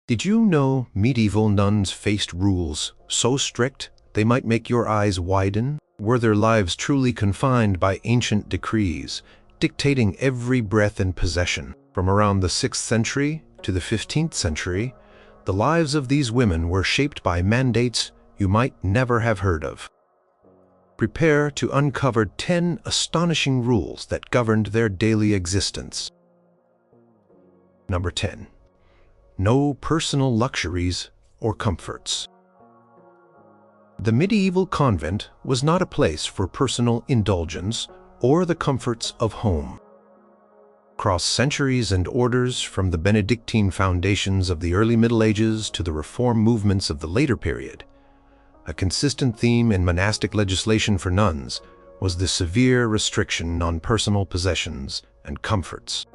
Did you know medieval nuns faced rules so strict they might make your eyes widen? Were their lives truly confined by ancient decrees, dictating every breath and possession? From around the 6th century to the 15th century, the lives of these women were shaped by mandates you might never have heard of. Prepare to uncover 10 astonishing rules that governed their daily existence. Number 10. No personal luxuries or comforts. The medieval convent was not a place for personal indulgence or the comforts of home. Across centuries and orders, from the Benedictine foundations of the early Middle Ages to the reform movements of the later period, a consistent theme in monastic legislation for nuns was the severe restriction on personal possessions and comforts.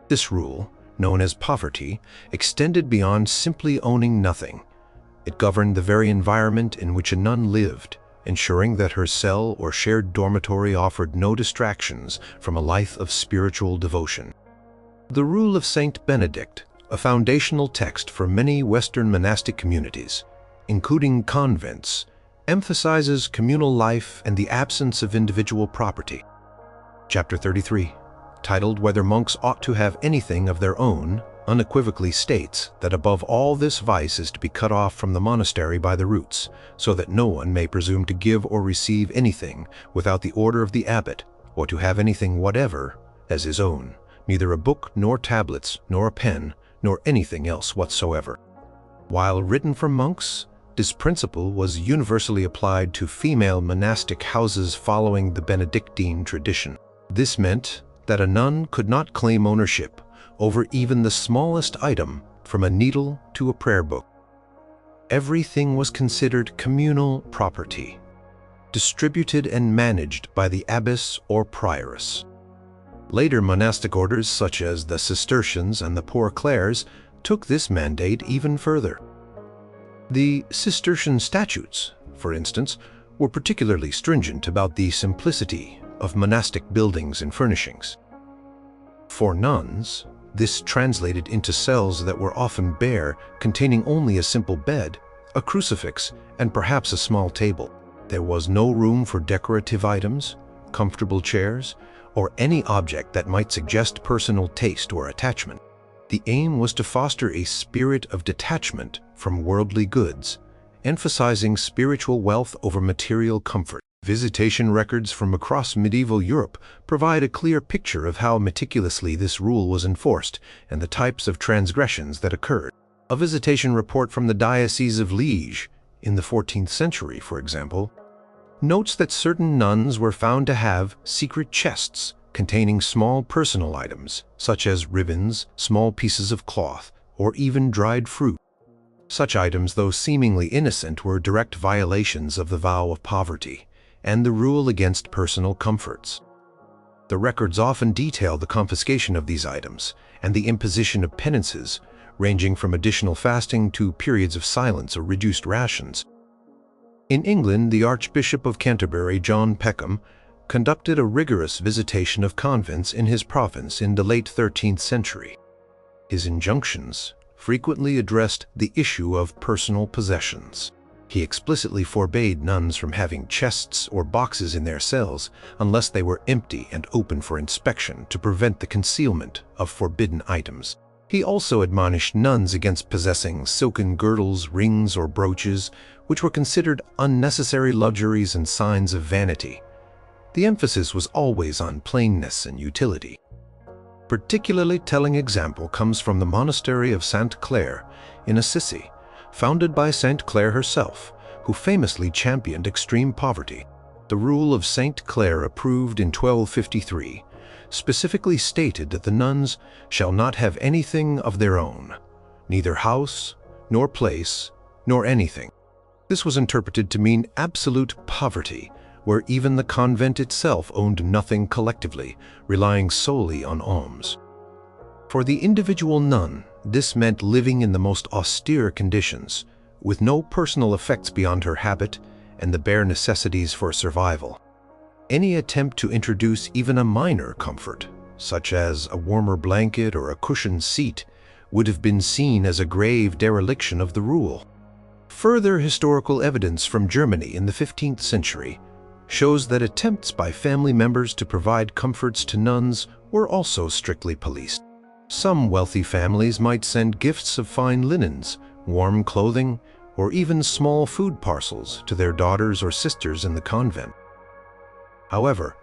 This rule, known as poverty, extended beyond simply owning nothing. It governed the very environment in which a nun lived, ensuring that her cell or shared dormitory offered no distractions from a life of spiritual devotion. The Rule of Saint Benedict, a foundational text for many Western monastic communities, including convents, emphasizes communal life and the absence of individual property. Chapter 33, titled Whether Monks Ought to Have Anything of Their Own, unequivocally states that above all this vice is to be cut off from the monastery by the roots, so that no one may presume to give or receive anything without the order of the abbot, or to have anything whatever as his own, neither a book nor tablets nor a pen, nor anything else whatsoever. While written for monks, this principle was universally applied to female monastic houses following the Benedictine tradition. This meant that a nun could not claim ownership over even the smallest item, from a needle to a prayer book. Everything was considered communal property, distributed and managed by the abbess or prioress. Later monastic orders, such as the Cistercians and the Poor Clares, took this mandate even further. The Cistercian statutes, for instance, were particularly stringent about the simplicity of monastic buildings and furnishings. For nuns, this translated into cells that were often bare, containing only a simple bed, a crucifix, and perhaps a small table. There was no room for decorative items, comfortable chairs, or any object that might suggest personal taste or attachment. The aim was to foster a spirit of detachment from worldly goods, emphasizing spiritual wealth over material comfort. Visitation records from across medieval Europe provide a clear picture of how meticulously this rule was enforced and the types of transgressions that occurred. A visitation report from the Diocese of Liege in the 14th century, for example, notes that certain nuns were found to have secret chests containing small personal items, such as ribbons, small pieces of cloth, or even dried fruit. Such items, though seemingly innocent, were direct violations of the vow of poverty and the rule against personal comforts. The records often detail the confiscation of these items and the imposition of penances, ranging from additional fasting to periods of silence or reduced rations. In England, the Archbishop of Canterbury, John Peckham, conducted a rigorous visitation of convents in his province in the late 13th century. His injunctions frequently addressed the issue of personal possessions. He explicitly forbade nuns from having chests or boxes in their cells unless they were empty and open for inspection to prevent the concealment of forbidden items. He also admonished nuns against possessing silken girdles, rings, or brooches, which were considered unnecessary luxuries and signs of vanity. The emphasis was always on plainness and utility. Particularly telling example comes from the monastery of Sainte Claire in Assisi, founded by Saint Clare herself, who famously championed extreme poverty. The Rule of Saint Clare, approved in 1253, specifically stated that the nuns shall not have anything of their own, neither house, nor place, nor anything. This was interpreted to mean absolute poverty, where even the convent itself owned nothing collectively, relying solely on alms. For the individual nun, this meant living in the most austere conditions, with no personal effects beyond her habit and the bare necessities for survival. Any attempt to introduce even a minor comfort, such as a warmer blanket or a cushioned seat, would have been seen as a grave dereliction of the rule. Further historical evidence from Germany in the 15th century shows that attempts by family members to provide comforts to nuns were also strictly policed. Some wealthy families might send gifts of fine linens, warm clothing, or even small food parcels to their daughters or sisters in the convent. However,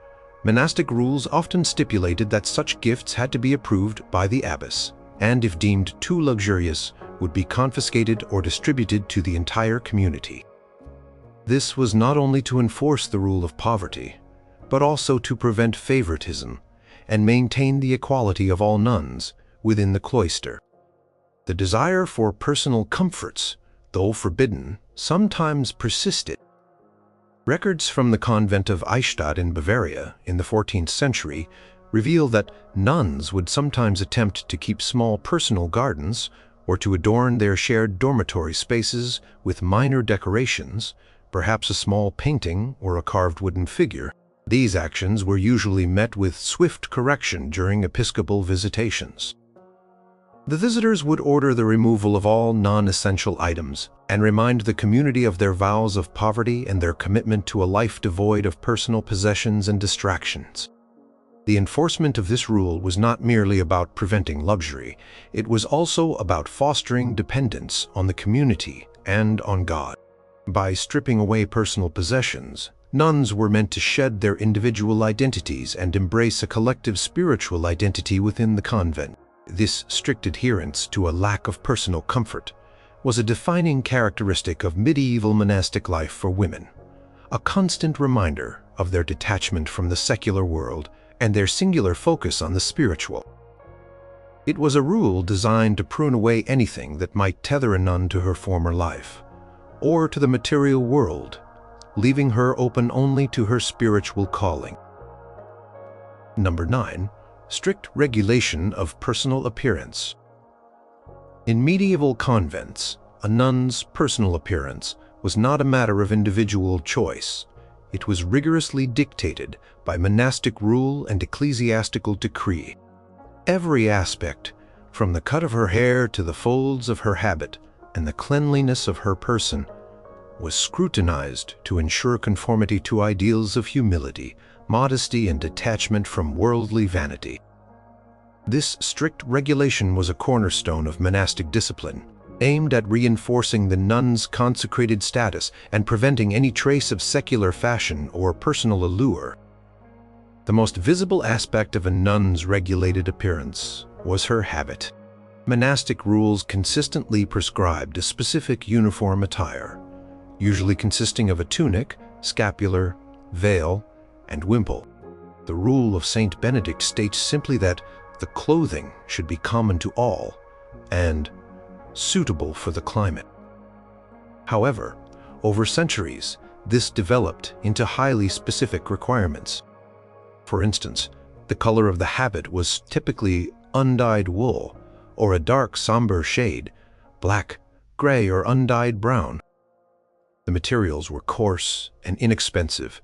monastic rules often stipulated that such gifts had to be approved by the abbess, and if deemed too luxurious, would be confiscated or distributed to the entire community. This was not only to enforce the rule of poverty, but also to prevent favoritism and maintain the equality of all nuns within the cloister. The desire for personal comforts, though forbidden, sometimes persisted. Records from the convent of Eichstätt in Bavaria in the 14th century reveal that nuns would sometimes attempt to keep small personal gardens or to adorn their shared dormitory spaces with minor decorations, perhaps a small painting or a carved wooden figure. These actions were usually met with swift correction during episcopal visitations. The visitors would order the removal of all non-essential items and remind the community of their vows of poverty and their commitment to a life devoid of personal possessions and distractions. The enforcement of this rule was not merely about preventing luxury, it was also about fostering dependence on the community and on God. By stripping away personal possessions, nuns were meant to shed their individual identities and embrace a collective spiritual identity within the convent. This strict adherence to a lack of personal comfort was a defining characteristic of medieval monastic life for women, a constant reminder of their detachment from the secular world and their singular focus on the spiritual. It was a rule designed to prune away anything that might tether a nun to her former life, or to the material world, leaving her open only to her spiritual calling. Number 9. Strict regulation of personal appearance. In medieval convents, a nun's personal appearance was not a matter of individual choice. It was rigorously dictated by monastic rule and ecclesiastical decree. Every aspect, from the cut of her hair to the folds of her habit and the cleanliness of her person, was scrutinized to ensure conformity to ideals of humility, modesty, and detachment from worldly vanity. This strict regulation was a cornerstone of monastic discipline, aimed at reinforcing the nun's consecrated status and preventing any trace of secular fashion or personal allure. The most visible aspect of a nun's regulated appearance was her habit. Monastic rules consistently prescribed a specific uniform attire, usually consisting of a tunic, scapular, veil, and wimple. The rule of Saint Benedict states simply that the clothing should be common to all and suitable for the climate. However, over centuries, this developed into highly specific requirements. For instance, the color of the habit was typically undyed wool or a dark somber shade, black, gray, or undyed brown. The materials were coarse and inexpensive,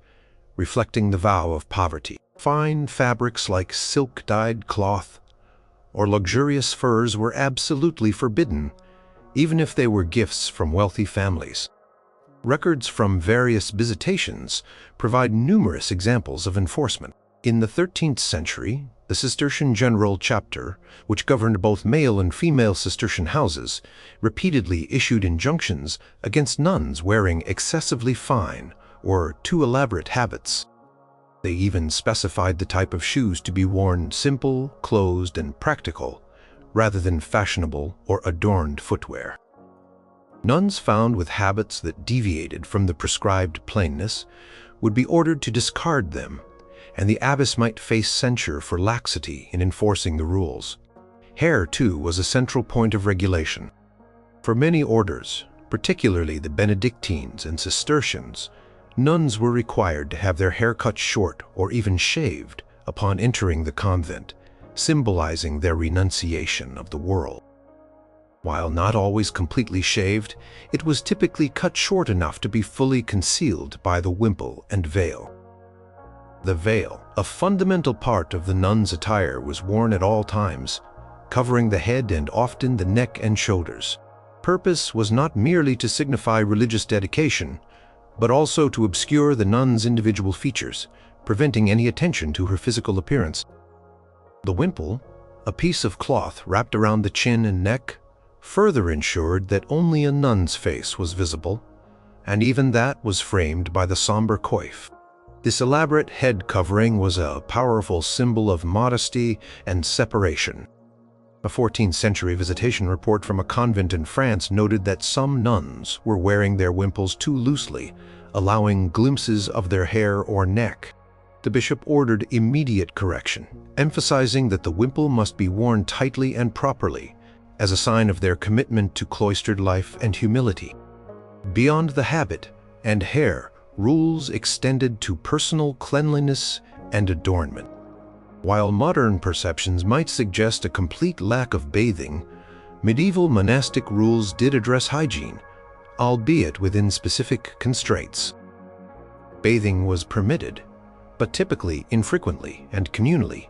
reflecting the vow of poverty. Fine fabrics like silk-dyed cloth or luxurious furs were absolutely forbidden, even if they were gifts from wealthy families. Records from various visitations provide numerous examples of enforcement. In the 13th century, the Cistercian General Chapter, which governed both male and female Cistercian houses, repeatedly issued injunctions against nuns wearing excessively fine or too elaborate habits. They even specified the type of shoes to be worn simple, closed, and practical, rather than fashionable or adorned footwear. Nuns found with habits that deviated from the prescribed plainness would be ordered to discard them, and the abbess might face censure for laxity in enforcing the rules. Hair, too, was a central point of regulation. For many orders, particularly the Benedictines and Cistercians, nuns were required to have their hair cut short or even shaved upon entering the convent, symbolizing their renunciation of the world. While not always completely shaved, it was typically cut short enough to be fully concealed by the wimple and veil. The veil, a fundamental part of the nun's attire, was worn at all times, covering the head and often the neck and shoulders. Purpose was not merely to signify religious dedication, but also to obscure the nun's individual features, preventing any attention to her physical appearance. The wimple, a piece of cloth wrapped around the chin and neck, further ensured that only a nun's face was visible, and even that was framed by the somber coif. This elaborate head covering was a powerful symbol of modesty and separation. A 14th century visitation report from a convent in France noted that some nuns were wearing their wimples too loosely, allowing glimpses of their hair or neck. The bishop ordered immediate correction, emphasizing that the wimple must be worn tightly and properly, as a sign of their commitment to cloistered life and humility. Beyond the habit and hair, rules extended to personal cleanliness and adornment. While modern perceptions might suggest a complete lack of bathing, medieval monastic rules did address hygiene, albeit within specific constraints. Bathing was permitted, but typically infrequently and communally,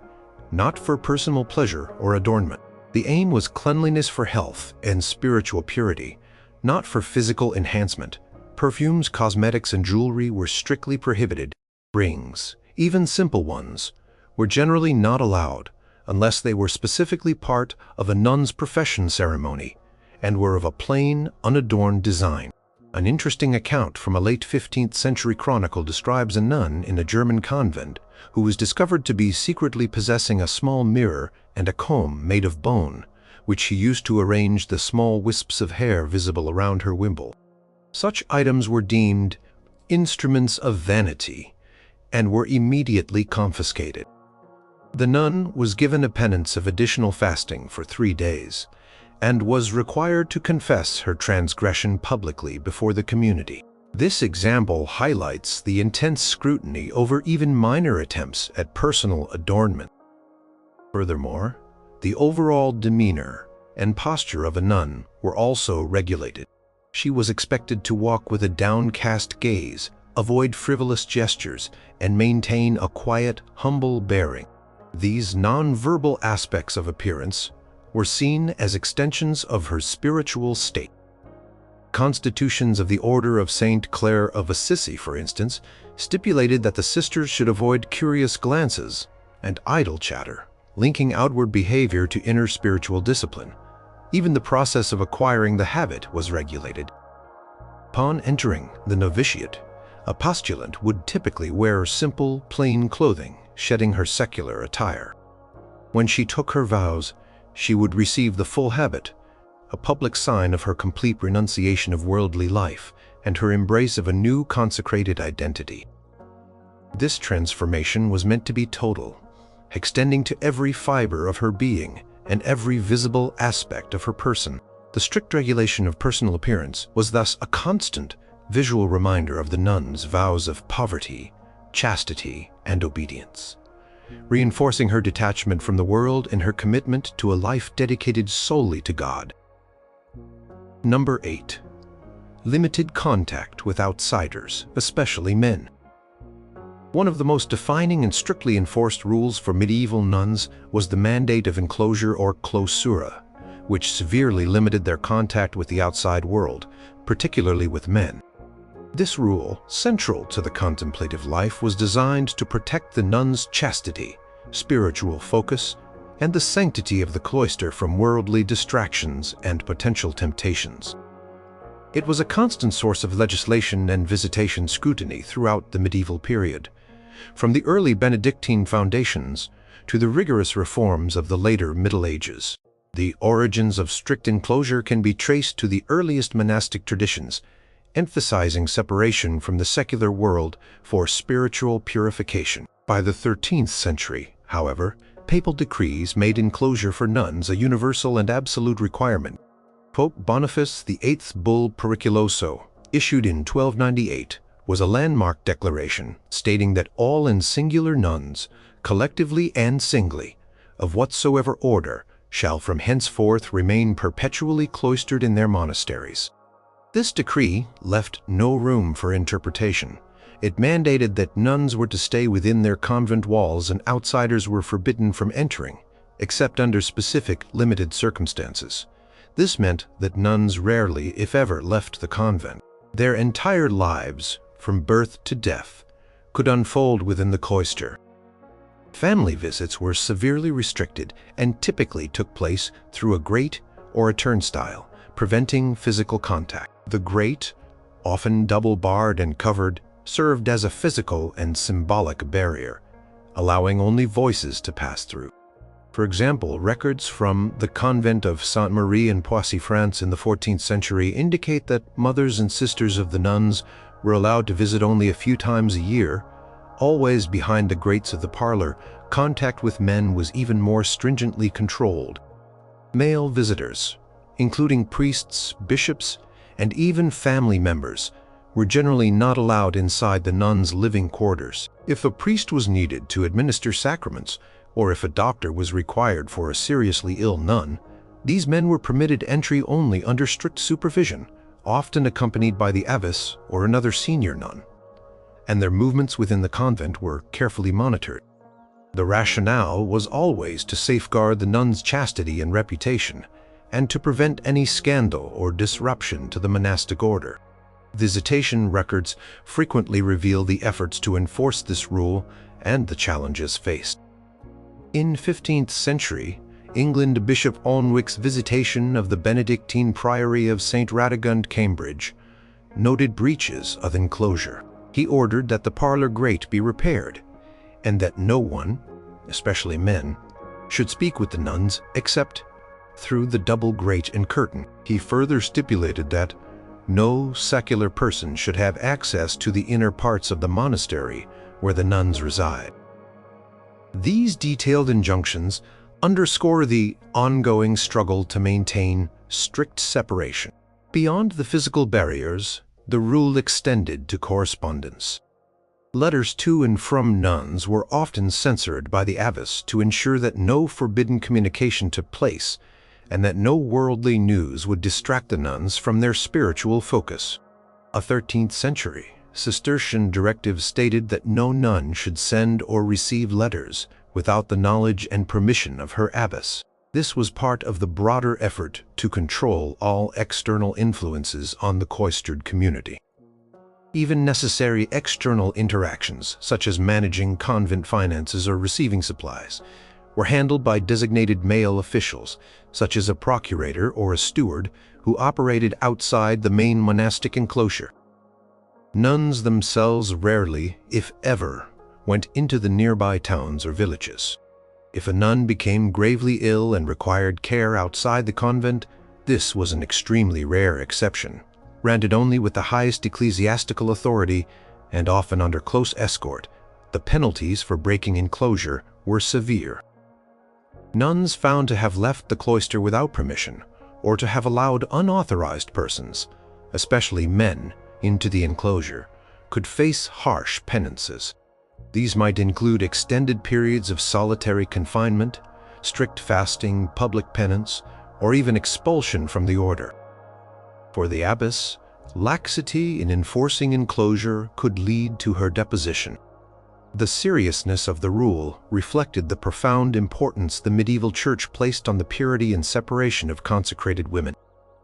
not for personal pleasure or adornment. The aim was cleanliness for health and spiritual purity, not for physical enhancement. Perfumes, cosmetics, and jewelry were strictly prohibited. Rings, even simple ones, were generally not allowed unless they were specifically part of a nun's profession ceremony and were of a plain, unadorned design. An interesting account from a late 15th century chronicle describes a nun in a German convent who was discovered to be secretly possessing a small mirror and a comb made of bone, which she used to arrange the small wisps of hair visible around her wimple. Such items were deemed instruments of vanity and were immediately confiscated. The nun was given a penance of additional fasting for 3 days and was required to confess her transgression publicly before the community. This example highlights the intense scrutiny over even minor attempts at personal adornment. Furthermore, the overall demeanor and posture of a nun were also regulated. She was expected to walk with a downcast gaze, avoid frivolous gestures, and maintain a quiet, humble bearing. These non-verbal aspects of appearance were seen as extensions of her spiritual state. Constitutions of the Order of St. Clare of Assisi, for instance, stipulated that the sisters should avoid curious glances and idle chatter, linking outward behavior to inner spiritual discipline. Even the process of acquiring the habit was regulated. Upon entering the novitiate, a postulant would typically wear simple, plain clothing, shedding her secular attire. When she took her vows, she would receive the full habit, a public sign of her complete renunciation of worldly life and her embrace of a new consecrated identity. This transformation was meant to be total, extending to every fiber of her being and every visible aspect of her person. The strict regulation of personal appearance was thus a constant visual reminder of the nun's vows of poverty, chastity, and obedience, reinforcing her detachment from the world and her commitment to a life dedicated solely to God. Number 8. Limited contact with outsiders, especially men. One of the most defining and strictly enforced rules for medieval nuns was the mandate of enclosure or clausura, which severely limited their contact with the outside world, particularly with men. This rule, central to the contemplative life, was designed to protect the nun's chastity, spiritual focus, and the sanctity of the cloister from worldly distractions and potential temptations. It was a constant source of legislation and visitation scrutiny throughout the medieval period, from the early Benedictine foundations to the rigorous reforms of the later Middle Ages. The origins of strict enclosure can be traced to the earliest monastic traditions, emphasizing separation from the secular world for spiritual purification. By the 13th century, however, papal decrees made enclosure for nuns a universal and absolute requirement. Pope Boniface VIII's bull Periculoso, issued in 1298, was a landmark declaration stating that all and singular nuns, collectively and singly, of whatsoever order, shall from henceforth remain perpetually cloistered in their monasteries. This decree left no room for interpretation. It mandated that nuns were to stay within their convent walls and outsiders were forbidden from entering, except under specific, limited circumstances. This meant that nuns rarely, if ever, left the convent. Their entire lives, from birth to death, could unfold within the cloister. Family visits were severely restricted and typically took place through a grate or a turnstile, preventing physical contact. The grate, often double-barred and covered, served as a physical and symbolic barrier, allowing only voices to pass through. For example, records from the convent of Sainte-Marie in Poissy, France in the 14th century indicate that mothers and sisters of the nuns were allowed to visit only a few times a year. Always behind the grates of the parlor, contact with men was even more stringently controlled. Male visitors, including priests, bishops, and even family members, were generally not allowed inside the nuns' living quarters. If a priest was needed to administer sacraments, or if a doctor was required for a seriously ill nun, these men were permitted entry only under strict supervision, often accompanied by the abbess or another senior nun, and their movements within the convent were carefully monitored. The rationale was always to safeguard the nuns' chastity and reputation, and to prevent any scandal or disruption to the monastic order. Visitation records frequently reveal the efforts to enforce this rule and the challenges faced. In 15th century England, Bishop Alnwick's visitation of the Benedictine Priory of St. Radegund, Cambridge, noted breaches of enclosure. He ordered that the parlor grate be repaired, and that no one, especially men, should speak with the nuns except through the double grate and curtain. He further stipulated that no secular person should have access to the inner parts of the monastery where the nuns reside. These detailed injunctions underscore the ongoing struggle to maintain strict separation. Beyond the physical barriers, the rule extended to correspondence. Letters to and from nuns were often censored by the abbess to ensure that no forbidden communication took place and that no worldly news would distract the nuns from their spiritual focus. A 13th century Cistercian directive stated that no nun should send or receive letters without the knowledge and permission of her abbess. This was part of the broader effort to control all external influences on the cloistered community. Even necessary external interactions, such as managing convent finances or receiving supplies, were handled by designated male officials, such as a procurator or a steward, who operated outside the main monastic enclosure. Nuns themselves rarely, if ever, went into the nearby towns or villages. If a nun became gravely ill and required care outside the convent, this was an extremely rare exception, granted only with the highest ecclesiastical authority and often under close escort. The penalties for breaking enclosure were severe. Nuns found to have left the cloister without permission, or to have allowed unauthorized persons, especially men, into the enclosure, could face harsh penances. These might include extended periods of solitary confinement, strict fasting, public penance, or even expulsion from the order. For the abbess, laxity in enforcing enclosure could lead to her deposition. The seriousness of the rule reflected the profound importance the medieval church placed on the purity and separation of consecrated women.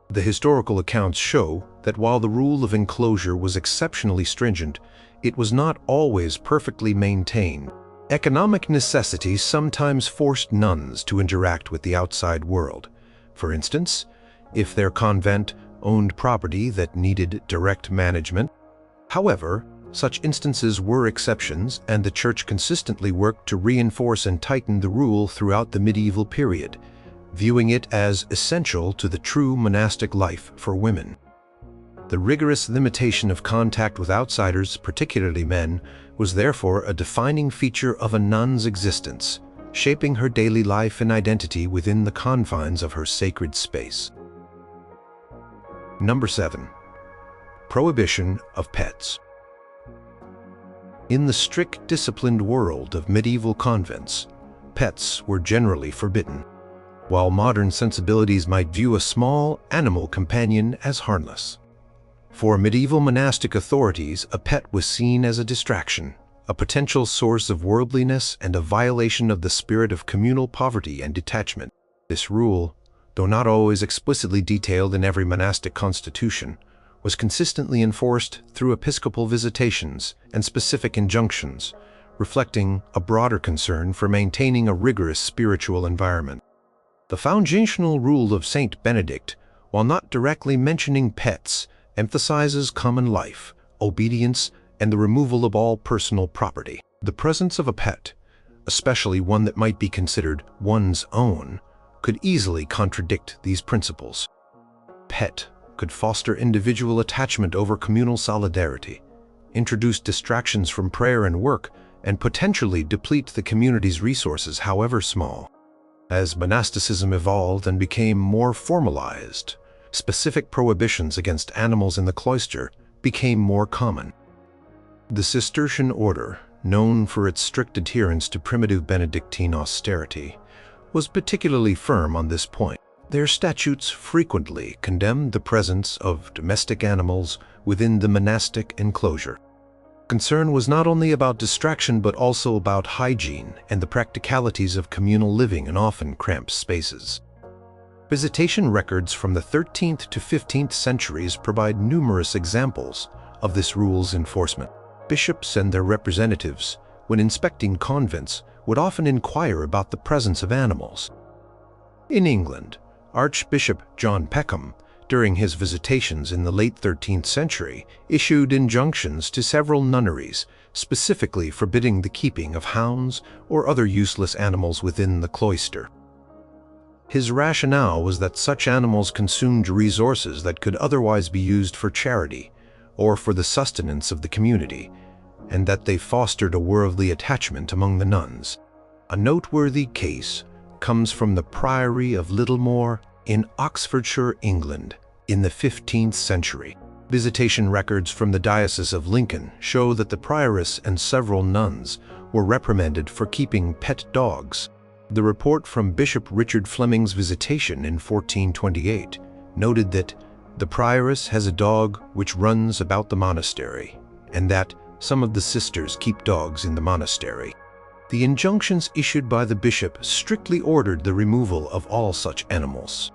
The historical accounts show that while the rule of enclosure was exceptionally stringent, it was not always perfectly maintained. Economic necessities sometimes forced nuns to interact with the outside world. For instance, if their convent owned property that needed direct management. However, such instances were exceptions, and the church consistently worked to reinforce and tighten the rule throughout the medieval period, viewing it as essential to the true monastic life for women. The rigorous limitation of contact with outsiders, particularly men, was therefore a defining feature of a nun's existence, shaping her daily life and identity within the confines of her sacred space. Number 7. Prohibition of pets. In the strict, disciplined world of medieval convents, pets were generally forbidden, while modern sensibilities might view a small animal companion as harmless. For medieval monastic authorities, a pet was seen as a distraction, a potential source of worldliness and a violation of the spirit of communal poverty and detachment. This rule, though not always explicitly detailed in every monastic constitution, was consistently enforced through episcopal visitations and specific injunctions, reflecting a broader concern for maintaining a rigorous spiritual environment. The foundational rule of Saint Benedict, while not directly mentioning pets, emphasizes common life, obedience, and the removal of all personal property. The presence of a pet, especially one that might be considered one's own, could easily contradict these principles. Pet could foster individual attachment over communal solidarity, introduce distractions from prayer and work, and potentially deplete the community's resources, however small. As monasticism evolved and became more formalized, specific prohibitions against animals in the cloister became more common. The Cistercian order, known for its strict adherence to primitive Benedictine austerity, was particularly firm on this point. Their statutes frequently condemned the presence of domestic animals within the monastic enclosure. Concern was not only about distraction but also about hygiene and the practicalities of communal living in often cramped spaces. Visitation records from the 13th to 15th centuries provide numerous examples of this rule's enforcement. Bishops and their representatives, when inspecting convents, would often inquire about the presence of animals. In England, Archbishop John Peckham, during his visitations in the late 13th century, issued injunctions to several nunneries, specifically forbidding the keeping of hounds or other useless animals within the cloister. His rationale was that such animals consumed resources that could otherwise be used for charity or for the sustenance of the community, and that they fostered a worldly attachment among the nuns. A noteworthy case comes from the Priory of Littlemore in Oxfordshire, England, in the 15th century. Visitation records from the Diocese of Lincoln show that the prioress and several nuns were reprimanded for keeping pet dogs. The report from Bishop Richard Fleming's visitation in 1428 noted that the prioress has a dog which runs about the monastery, and that some of the sisters keep dogs in the monastery. The injunctions issued by the bishop strictly ordered the removal of all such animals.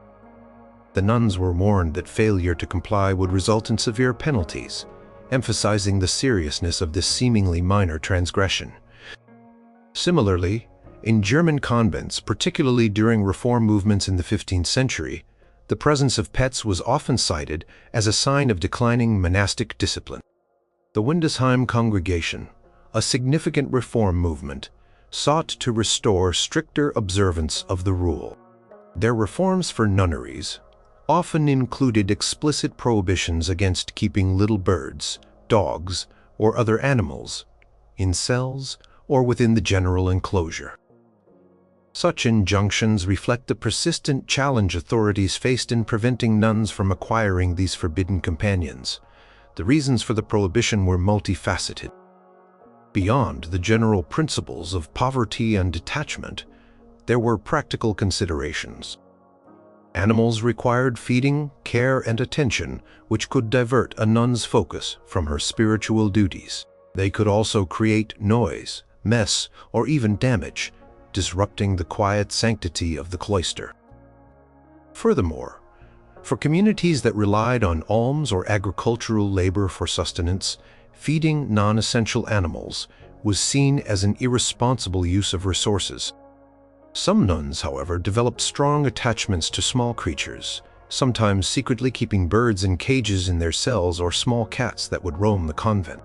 The nuns were warned that failure to comply would result in severe penalties, emphasizing the seriousness of this seemingly minor transgression. Similarly, in German convents, particularly during reform movements in the 15th century, the presence of pets was often cited as a sign of declining monastic discipline. The Windesheim congregation, a significant reform movement, sought to restore stricter observance of the rule. Their reforms for nunneries often included explicit prohibitions against keeping little birds, dogs, or other animals in cells or within the general enclosure. Such injunctions reflect the persistent challenge authorities faced in preventing nuns from acquiring these forbidden companions. The reasons for the prohibition were multifaceted. Beyond the general principles of poverty and detachment, there were practical considerations. Animals required feeding, care, and attention, which could divert a nun's focus from her spiritual duties. They could also create noise, mess, or even damage, disrupting the quiet sanctity of the cloister. Furthermore, for communities that relied on alms or agricultural labor for sustenance, feeding non-essential animals was seen as an irresponsible use of resources. Some nuns, however, developed strong attachments to small creatures, sometimes secretly keeping birds in cages in their cells or small cats that would roam the convent.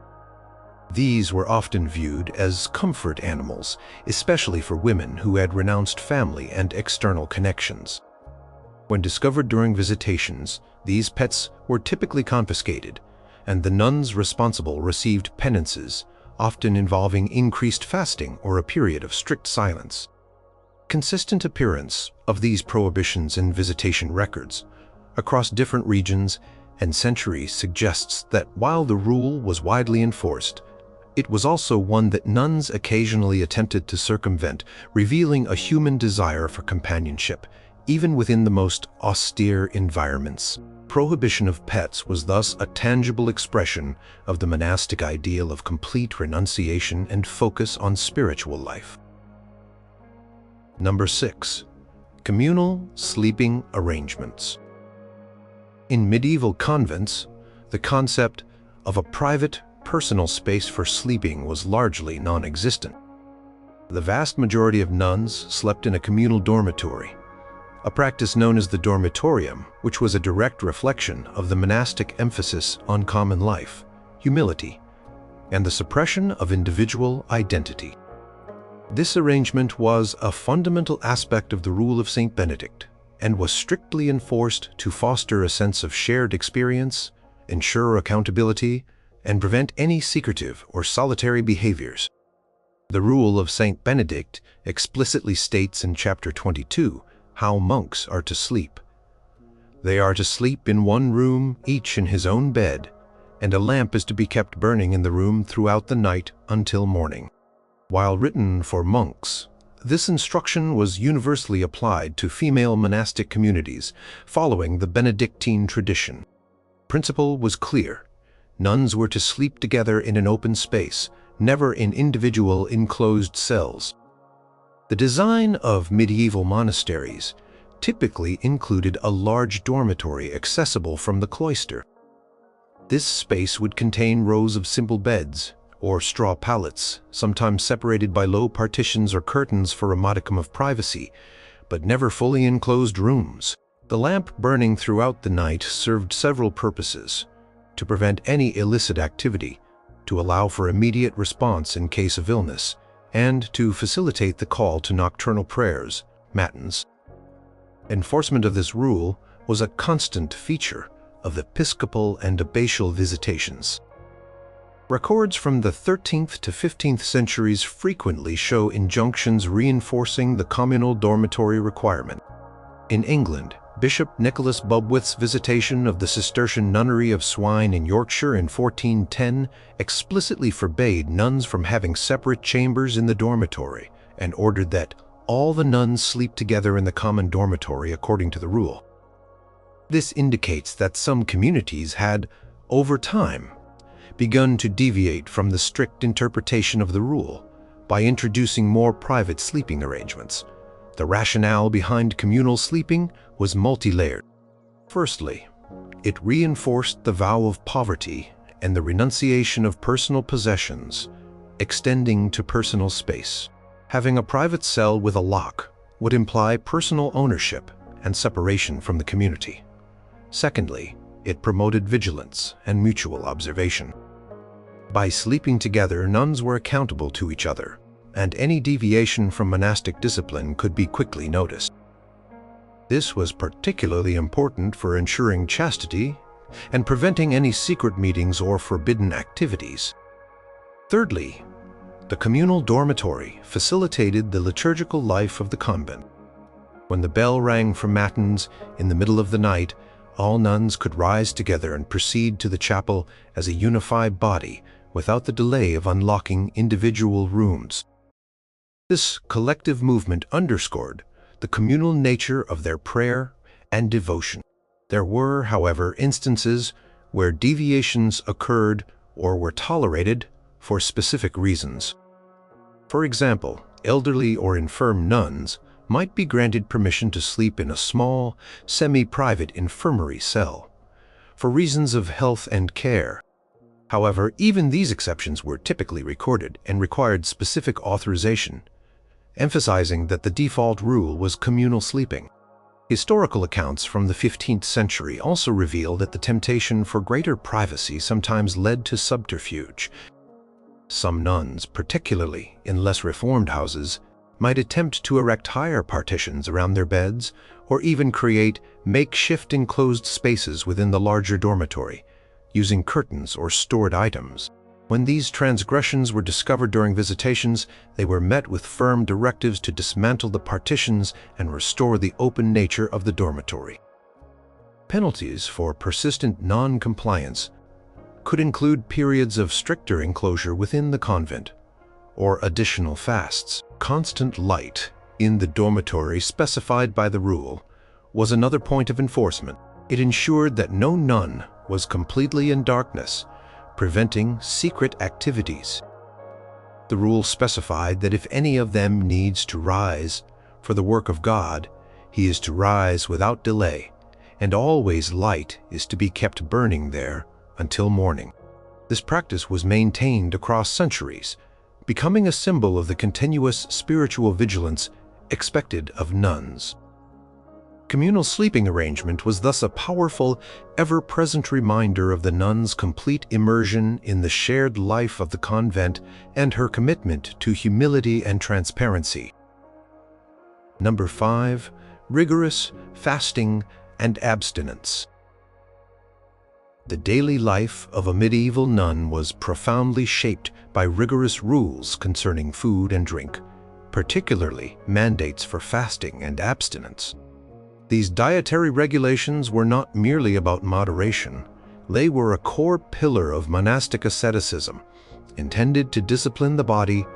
These were often viewed as comfort animals, especially for women who had renounced family and external connections. When discovered during visitations, these pets were typically confiscated, and the nuns responsible received penances, often involving increased fasting or a period of strict silence. Consistent appearance of these prohibitions in visitation records across different regions and centuries suggests that while the rule was widely enforced, it was also one that nuns occasionally attempted to circumvent, revealing a human desire for companionship, even within the most austere environments. Prohibition of pets was thus a tangible expression of the monastic ideal of complete renunciation and focus on spiritual life. Number 6. Communal sleeping arrangements. In medieval convents, the concept of a private, personal space for sleeping was largely non-existent. The vast majority of nuns slept in a communal dormitory, a practice known as the dormitorium, which was a direct reflection of the monastic emphasis on common life, humility, and the suppression of individual identity. This arrangement was a fundamental aspect of the rule of Saint Benedict and was strictly enforced to foster a sense of shared experience, ensure accountability, and prevent any secretive or solitary behaviors. The rule of Saint Benedict explicitly states in chapter 22 how monks are to sleep. They are to sleep in one room, each in his own bed, and a lamp is to be kept burning in the room throughout the night until morning. While written for monks, this instruction was universally applied to female monastic communities following the Benedictine tradition. The principle was clear. Nuns were to sleep together in an open space, never in individual enclosed cells. The design of medieval monasteries typically included a large dormitory accessible from the cloister. This space would contain rows of simple beds or straw pallets, sometimes separated by low partitions or curtains for a modicum of privacy, but never fully enclosed rooms. The lamp burning throughout the night served several purposes: to prevent any illicit activity, to allow for immediate response in case of illness, and to facilitate the call to nocturnal prayers, matins. Enforcement of this rule was a constant feature of the episcopal and abbatial visitations. Records from the 13th to 15th centuries frequently show injunctions reinforcing the communal dormitory requirement. In England, Bishop Nicholas Bubwith's visitation of the Cistercian nunnery of Swine in Yorkshire in 1410 explicitly forbade nuns from having separate chambers in the dormitory and ordered that all the nuns sleep together in the common dormitory according to the rule. This indicates that some communities had, over time, begun to deviate from the strict interpretation of the rule by introducing more private sleeping arrangements. The rationale behind communal sleeping was multi-layered. Firstly, it reinforced the vow of poverty and the renunciation of personal possessions, extending to personal space. Having a private cell with a lock would imply personal ownership and separation from the community. Secondly, it promoted vigilance and mutual observation. By sleeping together, nuns were accountable to each other, and any deviation from monastic discipline could be quickly noticed. This was particularly important for ensuring chastity and preventing any secret meetings or forbidden activities. Thirdly, the communal dormitory facilitated the liturgical life of the convent. When the bell rang for matins in the middle of the night, all nuns could rise together and proceed to the chapel as a unified body without the delay of unlocking individual rooms. This collective movement underscored the communal nature of their prayer and devotion. There were, however, instances where deviations occurred or were tolerated for specific reasons. For example, elderly or infirm nuns might be granted permission to sleep in a small, semi-private infirmary cell for reasons of health and care. However, even these exceptions were typically recorded and required specific authorization, emphasizing that the default rule was communal sleeping. Historical accounts from the 15th century also reveal that the temptation for greater privacy sometimes led to subterfuge. Some nuns, particularly in less reformed houses, might attempt to erect higher partitions around their beds or even create makeshift enclosed spaces within the larger dormitory, using curtains or stored items. When these transgressions were discovered during visitations, they were met with firm directives to dismantle the partitions and restore the open nature of the dormitory. Penalties for persistent non-compliance could include periods of stricter enclosure within the convent, or additional fasts. Constant light in the dormitory specified by the rule was another point of enforcement. It ensured that no nun was completely in darkness, preventing secret activities. The rule specified that if any of them needs to rise for the work of God, he is to rise without delay, and always light is to be kept burning there until morning. This practice was maintained across centuries, becoming a symbol of the continuous spiritual vigilance expected of nuns. Communal sleeping arrangement was thus a powerful, ever-present reminder of the nun's complete immersion in the shared life of the convent and her commitment to humility and transparency. Number 5. Rigorous fasting and abstinence. The daily life of a medieval nun was profoundly shaped by rigorous rules concerning food and drink, particularly mandates for fasting and abstinence. These dietary regulations were not merely about moderation. They were a core pillar of monastic asceticism, intended to discipline the body,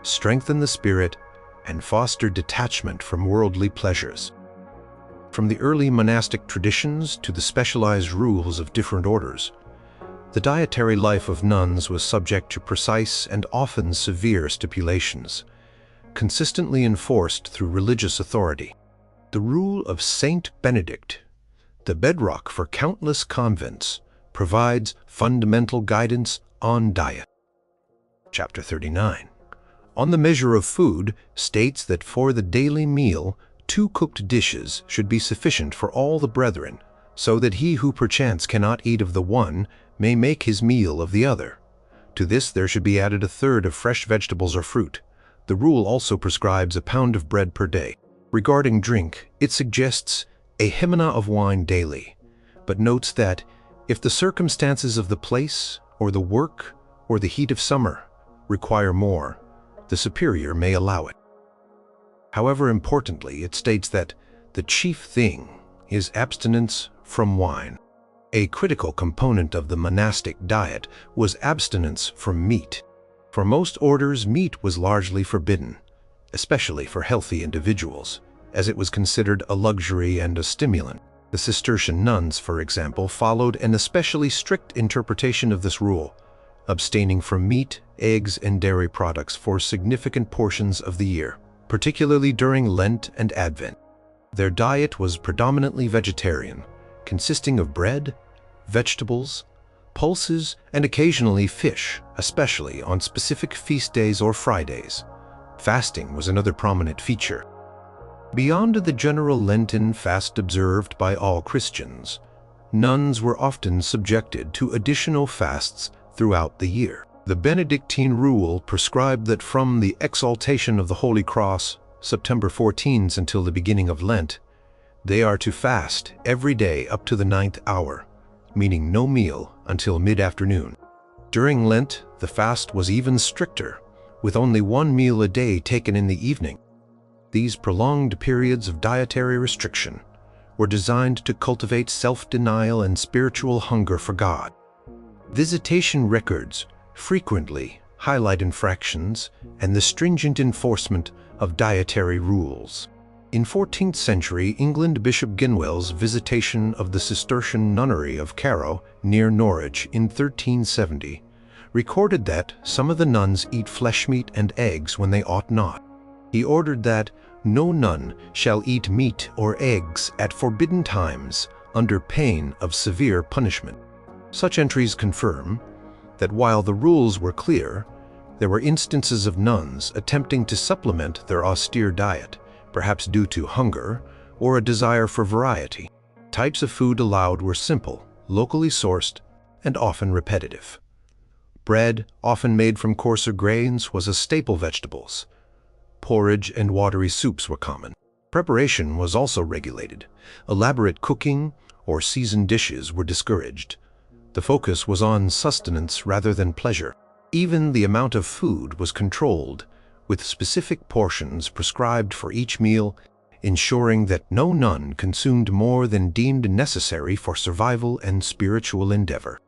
strengthen the spirit, and foster detachment from worldly pleasures. From the early monastic traditions to the specialized rules of different orders, the dietary life of nuns was subject to precise and often severe stipulations, consistently enforced through religious authority. The rule of Saint Benedict, the bedrock for countless convents, provides fundamental guidance on diet. Chapter 39, on the measure of food, states that for the daily meal, 2 cooked dishes should be sufficient for all the brethren, so that he who perchance cannot eat of the one may make his meal of the other. To this there should be added 1/3 of fresh vegetables or fruit. The rule also prescribes a pound of bread per day. Regarding drink, it suggests a hemina of wine daily, but notes that if the circumstances of the place, or the work, or the heat of summer require more, the superior may allow it. However, importantly, it states that the chief thing is abstinence from wine. A critical component of the monastic diet was abstinence from meat. For most orders, meat was largely forbidden, especially for healthy individuals, as it was considered a luxury and a stimulant. The Cistercian nuns, for example, followed an especially strict interpretation of this rule, abstaining from meat, eggs, and dairy products for significant portions of the year, particularly during Lent and Advent. Their diet was predominantly vegetarian, consisting of bread, vegetables, pulses, and occasionally fish, especially on specific feast days or Fridays. Fasting was another prominent feature. Beyond the general Lenten fast observed by all Christians, nuns were often subjected to additional fasts throughout the year. The Benedictine rule prescribed that from the exaltation of the Holy Cross, September 14th, until the beginning of Lent, they are to fast every day up to the 9th hour, meaning no meal until mid-afternoon. During Lent, the fast was even stricter, with only 1 meal a day taken in the evening. These prolonged periods of dietary restriction were designed to cultivate self-denial and spiritual hunger for God. Visitation records frequently highlight infractions and the stringent enforcement of dietary rules. In 14th century England, Bishop Ginwell's visitation of the Cistercian nunnery of Carrow near Norwich in 1370 recorded that some of the nuns eat flesh meat and eggs when they ought not. He ordered that no nun shall eat meat or eggs at forbidden times under pain of severe punishment. Such entries confirm that while the rules were clear, there were instances of nuns attempting to supplement their austere diet, perhaps due to hunger or a desire for variety. Types of food allowed were simple, locally sourced, and often repetitive. Bread, often made from coarser grains, was a staple vegetables. Porridge and watery soups were common. Preparation was also regulated. Elaborate cooking or seasoned dishes were discouraged. The focus was on sustenance rather than pleasure. Even the amount of food was controlled, with specific portions prescribed for each meal, ensuring that no nun consumed more than deemed necessary for survival and spiritual endeavor.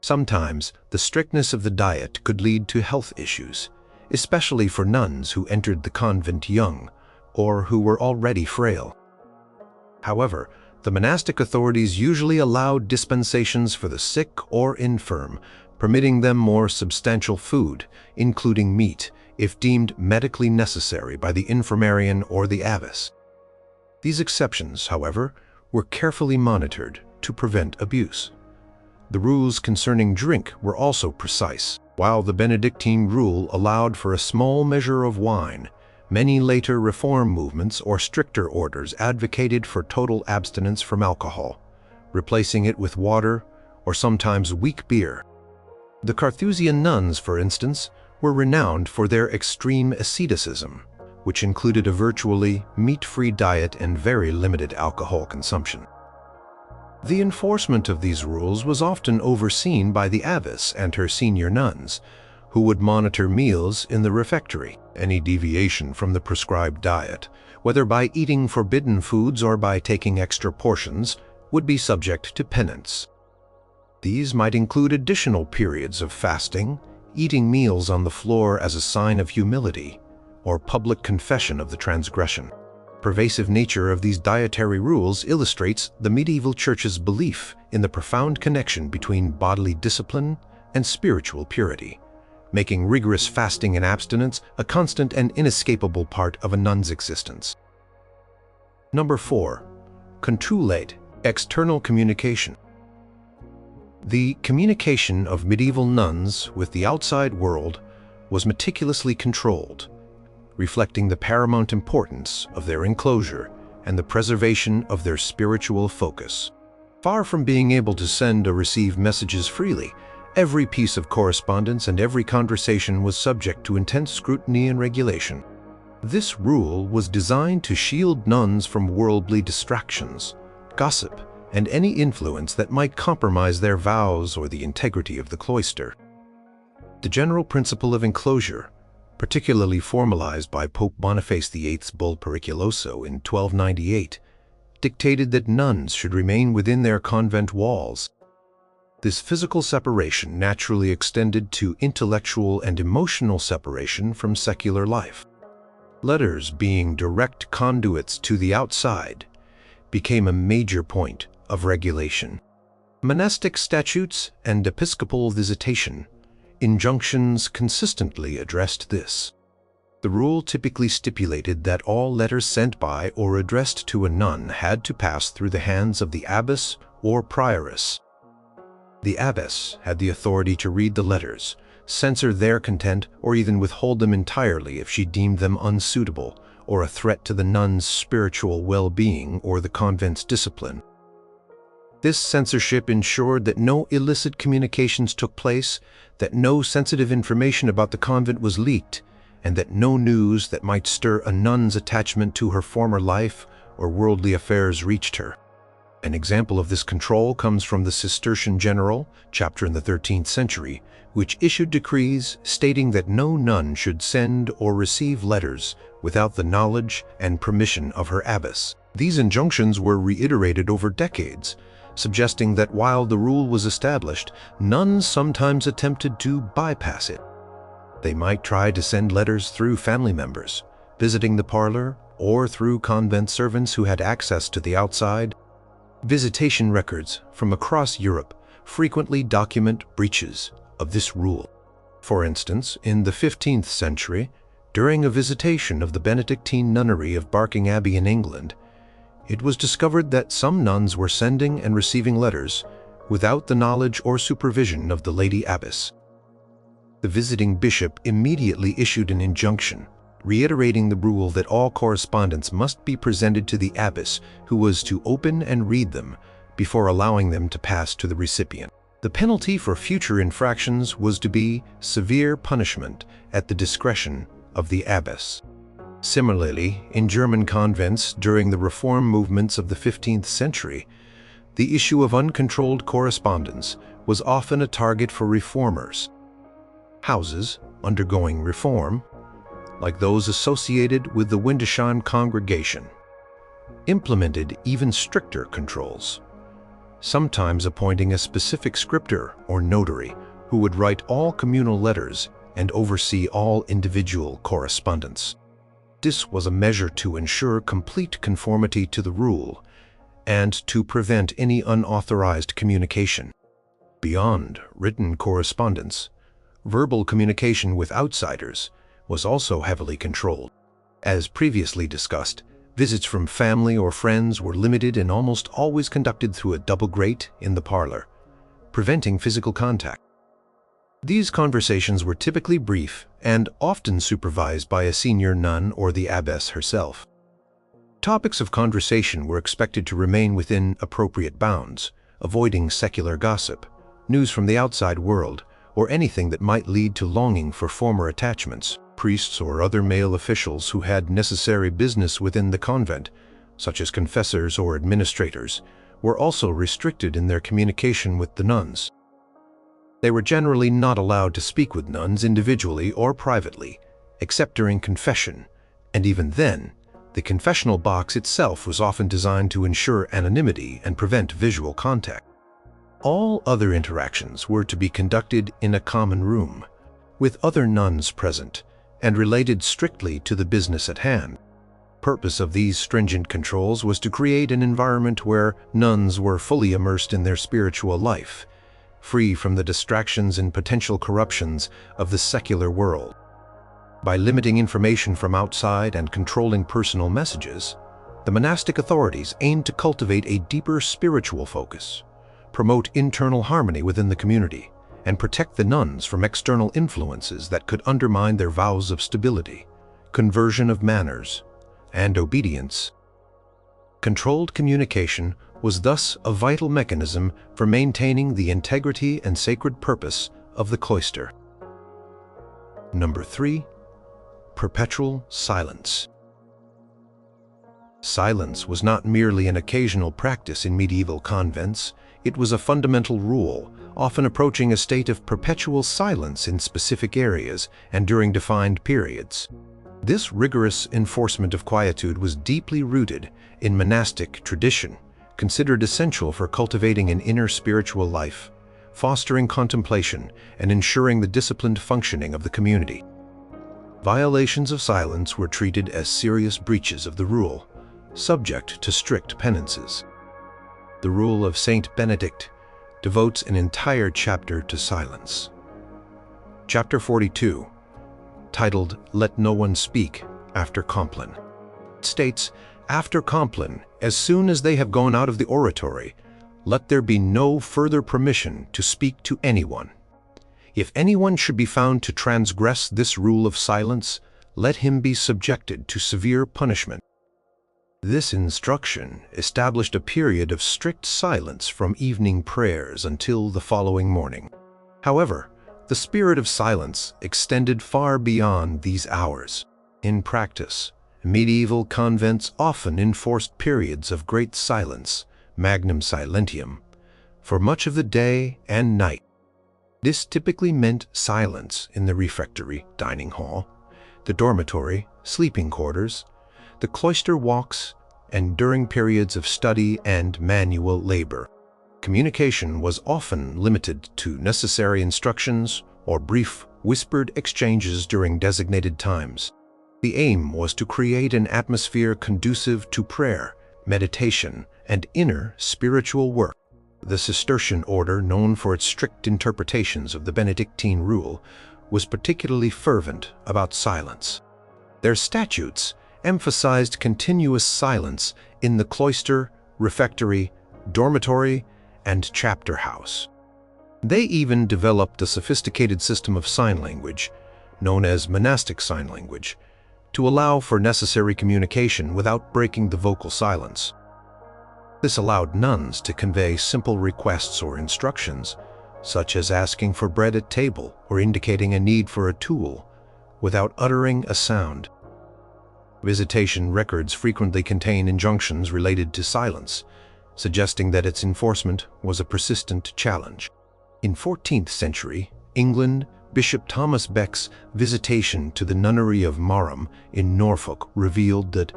Sometimes, the strictness of the diet could lead to health issues, especially for nuns who entered the convent young or who were already frail. However, the monastic authorities usually allowed dispensations for the sick or infirm, permitting them more substantial food, including meat, if deemed medically necessary by the infirmarian or the abbess. These exceptions, however, were carefully monitored to prevent abuse. The rules concerning drink were also precise. While the Benedictine rule allowed for a small measure of wine, many later reform movements or stricter orders advocated for total abstinence from alcohol, replacing it with water or sometimes weak beer. The Carthusian nuns, for instance, were renowned for their extreme asceticism, which included a virtually meat-free diet and very limited alcohol consumption. The enforcement of these rules was often overseen by the abbess and her senior nuns, who would monitor meals in the refectory. Any deviation from the prescribed diet, whether by eating forbidden foods or by taking extra portions, would be subject to penance. These might include additional periods of fasting, eating meals on the floor as a sign of humility, or public confession of the transgression. Pervasive nature of these dietary rules illustrates the medieval church's belief in the profound connection between bodily discipline and spiritual purity, making rigorous fasting and abstinence a constant and inescapable part of a nun's existence. Number 4. Controllate external communication. The communication of medieval nuns with the outside world was meticulously controlled, reflecting the paramount importance of their enclosure and the preservation of their spiritual focus. Far from being able to send or receive messages freely, every piece of correspondence and every conversation was subject to intense scrutiny and regulation. This rule was designed to shield nuns from worldly distractions, gossip, and any influence that might compromise their vows or the integrity of the cloister. The general principle of enclosure, particularly formalized by Pope Boniface VIII's Bull Periculoso in 1298, dictated that nuns should remain within their convent walls. This physical separation naturally extended to intellectual and emotional separation from secular life. Letters, being direct conduits to the outside, became a major point of regulation. Monastic statutes and episcopal visitation injunctions consistently addressed this. The rule typically stipulated that all letters sent by or addressed to a nun had to pass through the hands of the abbess or prioress. The abbess had the authority to read the letters, censor their content, or even withhold them entirely if she deemed them unsuitable or a threat to the nun's spiritual well-being or the convent's discipline. This censorship ensured that no illicit communications took place, that no sensitive information about the convent was leaked, and that no news that might stir a nun's attachment to her former life or worldly affairs reached her. An example of this control comes from the Cistercian General, chapter in the 13th century, which issued decrees stating that no nun should send or receive letters without the knowledge and permission of her abbess. These injunctions were reiterated over decades, suggesting that while the rule was established, nuns sometimes attempted to bypass it. They might try to send letters through family members, visiting the parlor, or through convent servants who had access to the outside. Visitation records from across Europe frequently document breaches of this rule. For instance, in the 15th century, during a visitation of the Benedictine nunnery of Barking Abbey in England, it was discovered that some nuns were sending and receiving letters without the knowledge or supervision of the lady abbess. The visiting bishop immediately issued an injunction, reiterating the rule that all correspondence must be presented to the abbess, who was to open and read them before allowing them to pass to the recipient. The penalty for future infractions was to be severe punishment at the discretion of the abbess. Similarly, in German convents during the reform movements of the 15th century, the issue of uncontrolled correspondence was often a target for reformers. Houses undergoing reform, like those associated with the Windesheim congregation, implemented even stricter controls, sometimes appointing a specific scriptor or notary who would write all communal letters and oversee all individual correspondence. This was a measure to ensure complete conformity to the rule and to prevent any unauthorized communication. Beyond written correspondence, verbal communication with outsiders was also heavily controlled. As previously discussed, visits from family or friends were limited and almost always conducted through a double grate in the parlor, preventing physical contact. These conversations were typically brief and often supervised by a senior nun or the abbess herself. Topics of conversation were expected to remain within appropriate bounds, avoiding secular gossip, news from the outside world, or anything that might lead to longing for former attachments. Priests or other male officials who had necessary business within the convent, such as confessors or administrators, were also restricted in their communication with the nuns. They were generally not allowed to speak with nuns individually or privately, except during confession, and even then, the confessional box itself was often designed to ensure anonymity and prevent visual contact. All other interactions were to be conducted in a common room, with other nuns present, and related strictly to the business at hand. The purpose of these stringent controls was to create an environment where nuns were fully immersed in their spiritual life, free from the distractions and potential corruptions of the secular world. By limiting information from outside and controlling personal messages, the monastic authorities aimed to cultivate a deeper spiritual focus, promote internal harmony within the community, and protect the nuns from external influences that could undermine their vows of stability, conversion of manners, and obedience. Controlled communication was thus a vital mechanism for maintaining the integrity and sacred purpose of the cloister. Number 3. Perpetual silence. Silence was not merely an occasional practice in medieval convents, it was a fundamental rule, often approaching a state of perpetual silence in specific areas and during defined periods. This rigorous enforcement of quietude was deeply rooted in monastic tradition, considered essential for cultivating an inner spiritual life, fostering contemplation, and ensuring the disciplined functioning of the community. Violations of silence were treated as serious breaches of the rule, subject to strict penances. The Rule of Saint Benedict devotes an entire chapter to silence. Chapter 42, titled "Let No One Speak After Compline," states, "After Compline, as soon as they have gone out of the oratory, let there be no further permission to speak to anyone. If anyone should be found to transgress this rule of silence, let him be subjected to severe punishment." This instruction established a period of strict silence from evening prayers until the following morning. However, the spirit of silence extended far beyond these hours. In practice, medieval convents often enforced periods of great silence, magnum silentium, for much of the day and night. This typically meant silence in the refectory, dining hall, the dormitory, sleeping quarters, the cloister walks, and during periods of study and manual labor. Communication was often limited to necessary instructions or brief, whispered exchanges during designated times. The aim was to create an atmosphere conducive to prayer, meditation, and inner spiritual work. The Cistercian order, known for its strict interpretations of the Benedictine rule, was particularly fervent about silence. Their statutes emphasized continuous silence in the cloister, refectory, dormitory, and chapter house. They even developed a sophisticated system of sign language, known as monastic sign language, to allow for necessary communication without breaking the vocal silence. This allowed nuns to convey simple requests or instructions, such as asking for bread at table or indicating a need for a tool, without uttering a sound. Visitation records frequently contain injunctions related to silence, suggesting that its enforcement was a persistent challenge. In 14th century England, Bishop Thomas Beck's visitation to the nunnery of Marham in Norfolk revealed that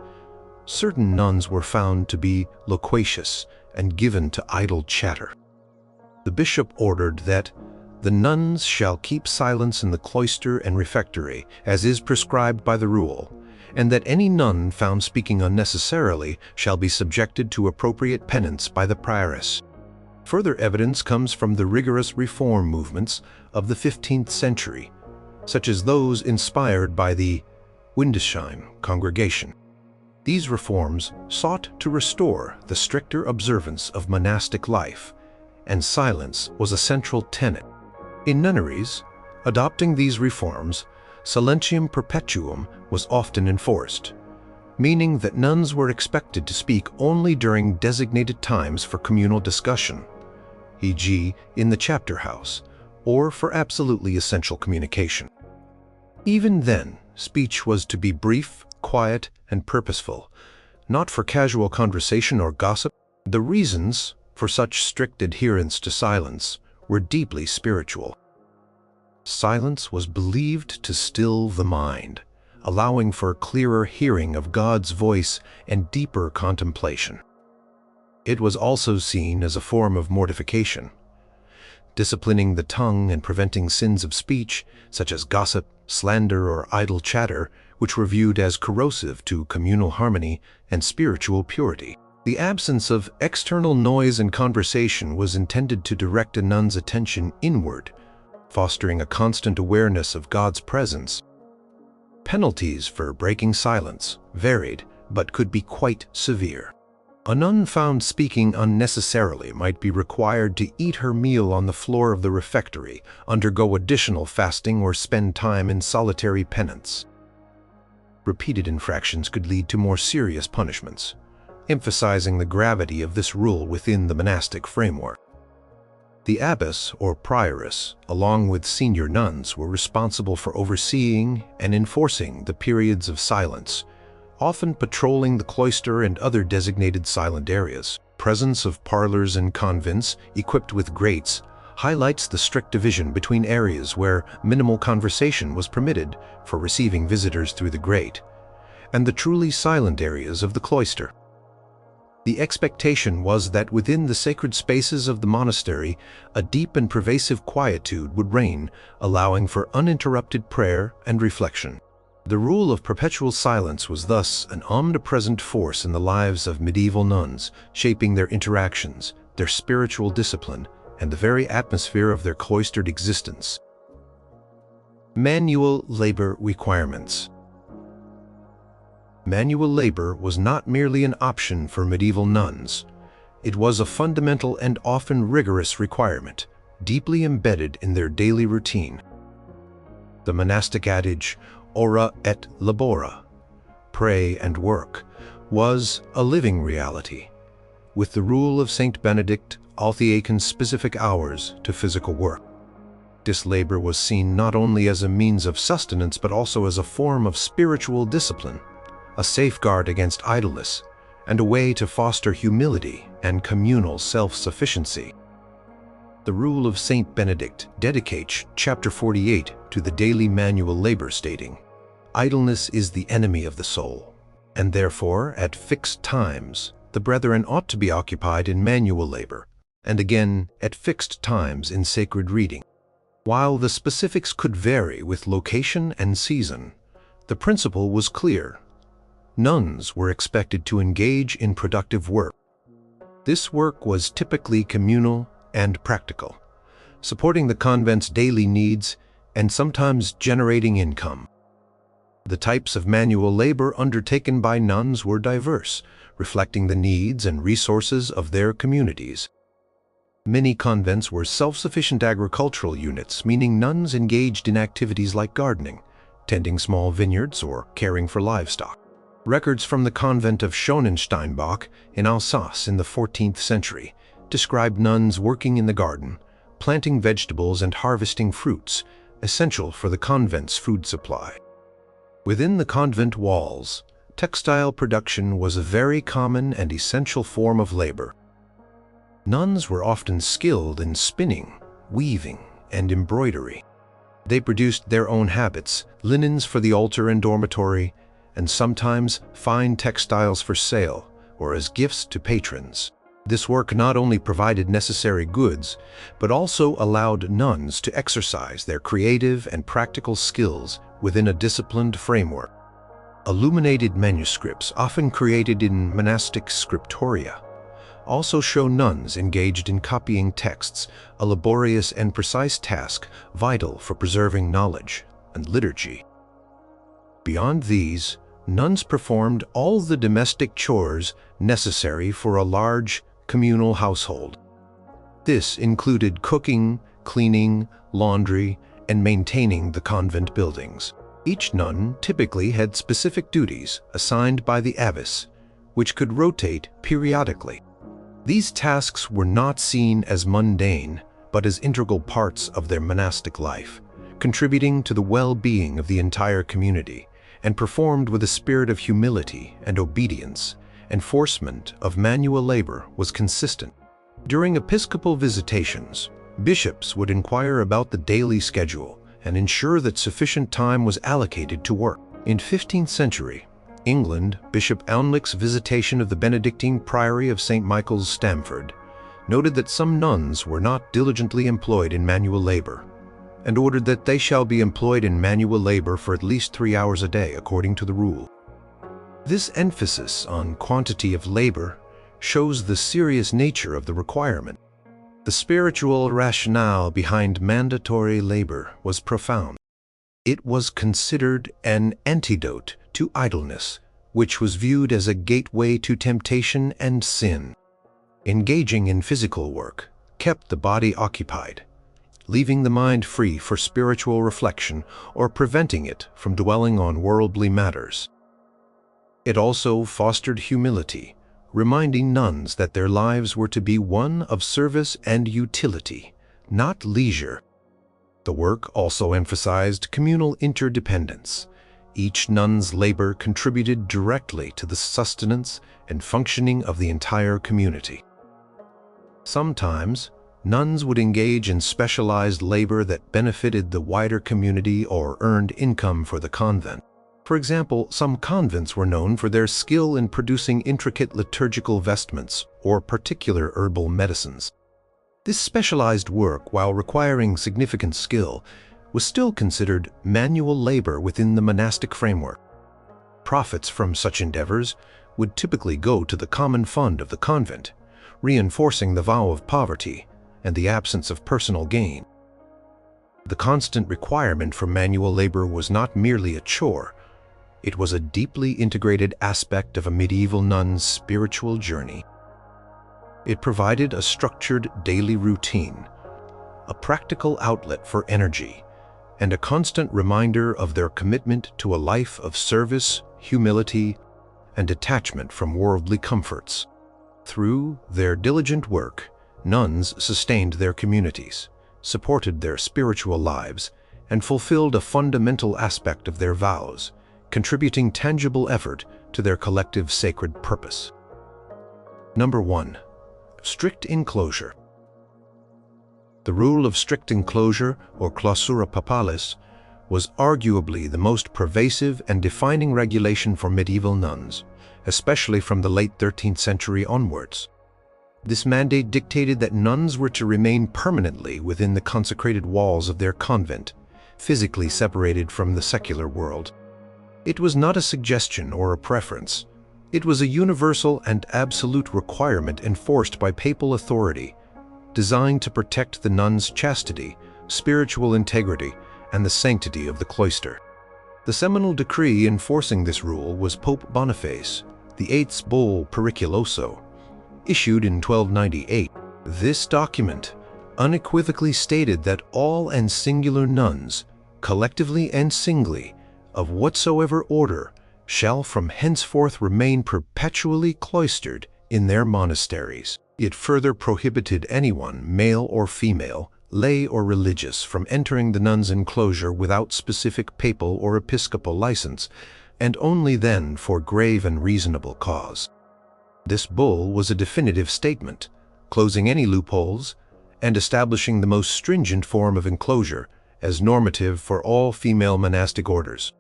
certain nuns were found to be loquacious and given to idle chatter. The bishop ordered that the nuns shall keep silence in the cloister and refectory, as is prescribed by the rule, and that any nun found speaking unnecessarily shall be subjected to appropriate penance by the prioress. Further evidence comes from the rigorous reform movements of the 15th century, such as those inspired by the Windesheim congregation. These reforms sought to restore the stricter observance of monastic life, and silence was a central tenet. In nunneries, adopting these reforms, silentium perpetuum was often enforced, meaning that nuns were expected to speak only during designated times for communal discussion, e.g., in the chapter house, or for absolutely essential communication. Even then, speech was to be brief, quiet, and purposeful, not for casual conversation or gossip. The reasons for such strict adherence to silence were deeply spiritual. Silence was believed to still the mind, allowing for clearer hearing of God's voice and deeper contemplation. It was also seen as a form of mortification, disciplining the tongue and preventing sins of speech, such as gossip, slander, or idle chatter, which were viewed as corrosive to communal harmony and spiritual purity. The absence of external noise and conversation was intended to direct a nun's attention inward, fostering a constant awareness of God's presence. Penalties for breaking silence varied, but could be quite severe. A nun found speaking unnecessarily might be required to eat her meal on the floor of the refectory, undergo additional fasting, or spend time in solitary penance. Repeated infractions could lead to more serious punishments, emphasizing the gravity of this rule within the monastic framework. The abbess or prioress, along with senior nuns, were responsible for overseeing and enforcing the periods of silence, often patrolling the cloister and other designated silent areas. Presence of parlors in convents equipped with grates highlights the strict division between areas where minimal conversation was permitted for receiving visitors through the grate, and the truly silent areas of the cloister. The expectation was that within the sacred spaces of the monastery, a deep and pervasive quietude would reign, allowing for uninterrupted prayer and reflection. The rule of perpetual silence was thus an omnipresent force in the lives of medieval nuns, shaping their interactions, their spiritual discipline, and the very atmosphere of their cloistered existence. Manual labor requirements. Manual labor was not merely an option for medieval nuns. It was a fundamental and often rigorous requirement, deeply embedded in their daily routine. The monastic adage, ora et labora, pray and work, was a living reality, with the rule of Saint Benedict altheiken specific hours to physical work. This labor was seen not only as a means of sustenance but also as a form of spiritual discipline, a safeguard against idleness, and a way to foster humility and communal self-sufficiency. The rule of Saint Benedict dedicates chapter 48 to the daily manual labor, stating, "Idleness is the enemy of the soul, and therefore at fixed times the brethren ought to be occupied in manual labor, and again at fixed times in sacred reading." While the specifics could vary with location and season, the principle was clear. Nuns were expected to engage in productive work. This work was typically communal and practical, supporting the convent's daily needs and sometimes generating income. The types of manual labor undertaken by nuns were diverse, reflecting the needs and resources of their communities. Many convents were self-sufficient agricultural units, meaning nuns engaged in activities like gardening, tending small vineyards, or caring for livestock. Records from the convent of Schonensteinbach in Alsace in the 14th century describe nuns working in the garden, planting vegetables and harvesting fruits, essential for the convent's food supply. Within the convent walls, textile production was a very common and essential form of labor. Nuns were often skilled in spinning, weaving, and embroidery. They produced their own habits, linens for the altar and dormitory, and sometimes fine textiles for sale or as gifts to patrons. This work not only provided necessary goods, but also allowed nuns to exercise their creative and practical skills within a disciplined framework. Illuminated manuscripts, often created in monastic scriptoria, also show nuns engaged in copying texts, a laborious and precise task vital for preserving knowledge and liturgy. Beyond these, nuns performed all the domestic chores necessary for a large communal household. This included cooking, cleaning, laundry, and maintaining the convent buildings. Each nun typically had specific duties assigned by the abbess, which could rotate periodically. These tasks were not seen as mundane, but as integral parts of their monastic life, contributing to the well-being of the entire community, and performed with a spirit of humility and obedience. Enforcement of manual labor was consistent. During episcopal visitations, bishops would inquire about the daily schedule and ensure that sufficient time was allocated to work. In 15th century England, Bishop Alnwick's visitation of the Benedictine Priory of St. Michael's, Stamford, noted that some nuns were not diligently employed in manual labor, and ordered that they shall be employed in manual labor for at least 3 hours a day, according to the rule. This emphasis on quantity of labor shows the serious nature of the requirement. The spiritual rationale behind mandatory labor was profound. It was considered an antidote to idleness, which was viewed as a gateway to temptation and sin. Engaging in physical work kept the body occupied, leaving the mind free for spiritual reflection or preventing it from dwelling on worldly matters. It also fostered humility, reminding nuns that their lives were to be one of service and utility, not leisure. The work also emphasized communal interdependence. Each nun's labor contributed directly to the sustenance and functioning of the entire community. Sometimes, nuns would engage in specialized labor that benefited the wider community or earned income for the convent. For example, some convents were known for their skill in producing intricate liturgical vestments or particular herbal medicines. This specialized work, while requiring significant skill, was still considered manual labor within the monastic framework. Profits from such endeavors would typically go to the common fund of the convent, reinforcing the vow of poverty and the absence of personal gain. The constant requirement for manual labor was not merely a chore. It was a deeply integrated aspect of a medieval nun's spiritual journey. It provided a structured daily routine, a practical outlet for energy, and a constant reminder of their commitment to a life of service, humility, and detachment from worldly comforts. Through their diligent work, nuns sustained their communities, supported their spiritual lives, and fulfilled a fundamental aspect of their vows, contributing tangible effort to their collective sacred purpose. Number 1. Strict enclosure. The rule of strict enclosure, or clausura papalis, was arguably the most pervasive and defining regulation for medieval nuns, especially from the late 13th century onwards. This mandate dictated that nuns were to remain permanently within the consecrated walls of their convent, physically separated from the secular world. It was not a suggestion or a preference. It was a universal and absolute requirement enforced by papal authority, designed to protect the nun's chastity, spiritual integrity, and the sanctity of the cloister. The seminal decree enforcing this rule was Pope Boniface, the Eighth's bull Periculoso, issued in 1298. This document unequivocally stated that all and singular nuns, collectively and singly, of whatsoever order, shall from henceforth remain perpetually cloistered in their monasteries. It further prohibited anyone, male or female, lay or religious, from entering the nun's enclosure without specific papal or episcopal license, and only then for grave and reasonable cause. This bull was a definitive statement, closing any loopholes and establishing the most stringent form of enclosure as normative for all female monastic orders.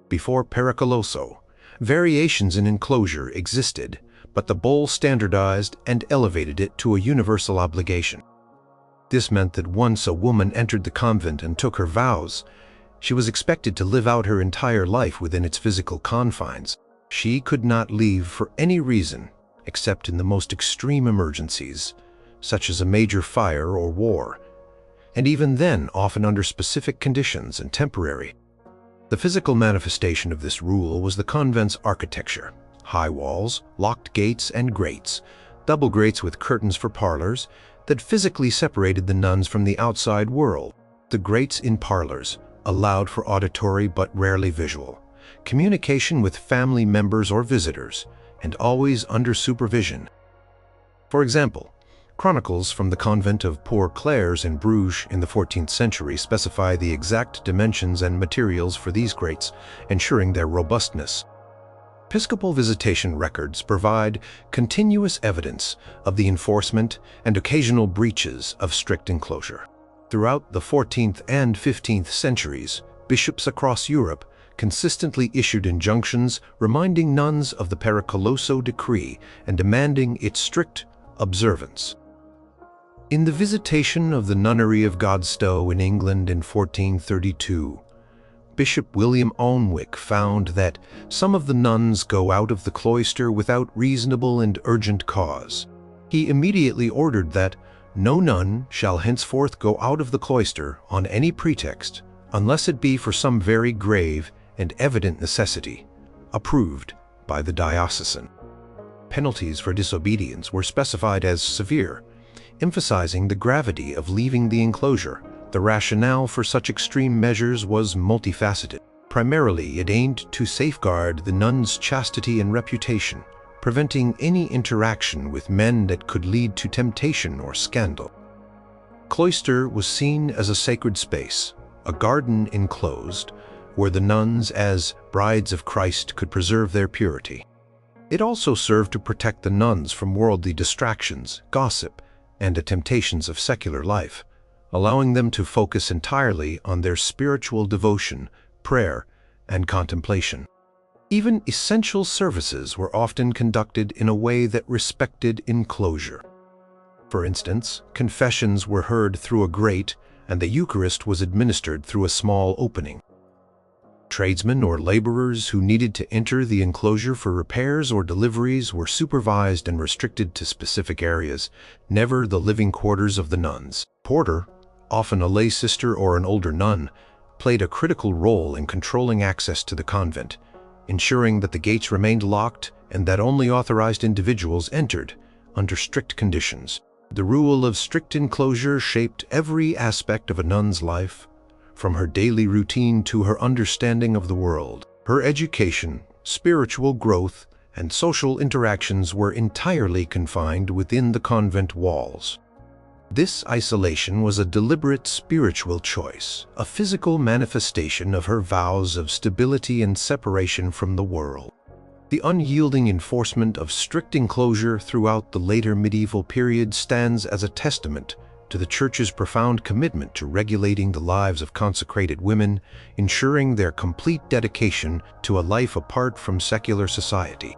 Before Periculoso, variations in enclosure existed, but the bull standardized and elevated it to a universal obligation. This meant that once a woman entered the convent and took her vows, She was expected to live out her entire life within its physical confines. She could not leave for any reason except in the most extreme emergencies, such as a major fire or war, and even then often under specific conditions and temporary. The physical manifestation of this rule was the convent's architecture: high walls, locked gates and grates, double grates with curtains for parlors, that physically separated the nuns from the outside world. The grates in parlors allowed for auditory but rarely visual communication with family members or visitors, and always under supervision. For example, chronicles from the convent of Poor Clares in Bruges in the 14th century specify the exact dimensions and materials for these grates, ensuring their robustness. Episcopal visitation records provide continuous evidence of the enforcement and occasional breaches of strict enclosure. Throughout the 14th and 15th centuries, bishops across Europe consistently issued injunctions reminding nuns of the Pericoloso decree and demanding its strict observance. In the Visitation of the Nunnery of Godstow in England in 1432, Bishop William Alnwick found that some of the nuns go out of the cloister without reasonable and urgent cause. He immediately ordered that no nun shall henceforth go out of the cloister on any pretext, unless it be for some very grave and evident necessity, approved by the diocesan. Penalties for disobedience were specified as severe, emphasizing the gravity of leaving the enclosure. The rationale for such extreme measures was multifaceted. Primarily, it aimed to safeguard the nun's chastity and reputation, preventing any interaction with men that could lead to temptation or scandal. Cloister was seen as a sacred space, a garden enclosed, where the nuns, as brides of Christ, could preserve their purity. It also served to protect the nuns from worldly distractions, gossip, and the temptations of secular life, allowing them to focus entirely on their spiritual devotion, prayer, and contemplation. Even essential services were often conducted in a way that respected enclosure. For instance, confessions were heard through a grate, and the Eucharist was administered through a small opening. Tradesmen or laborers who needed to enter the enclosure for repairs or deliveries were supervised and restricted to specific areas, never the living quarters of the nuns. Porter, often a lay sister or an older nun, played a critical role in controlling access to the convent, ensuring that the gates remained locked and that only authorized individuals entered under strict conditions. The rule of strict enclosure shaped every aspect of a nun's life, from her daily routine to her understanding of the world. Her education, spiritual growth, and social interactions were entirely confined within the convent walls. This isolation was a deliberate spiritual choice, a physical manifestation of her vows of stability and separation from the world. The unyielding enforcement of strict enclosure throughout the later medieval period stands as a testament to the Church's profound commitment to regulating the lives of consecrated women, ensuring their complete dedication to a life apart from secular society.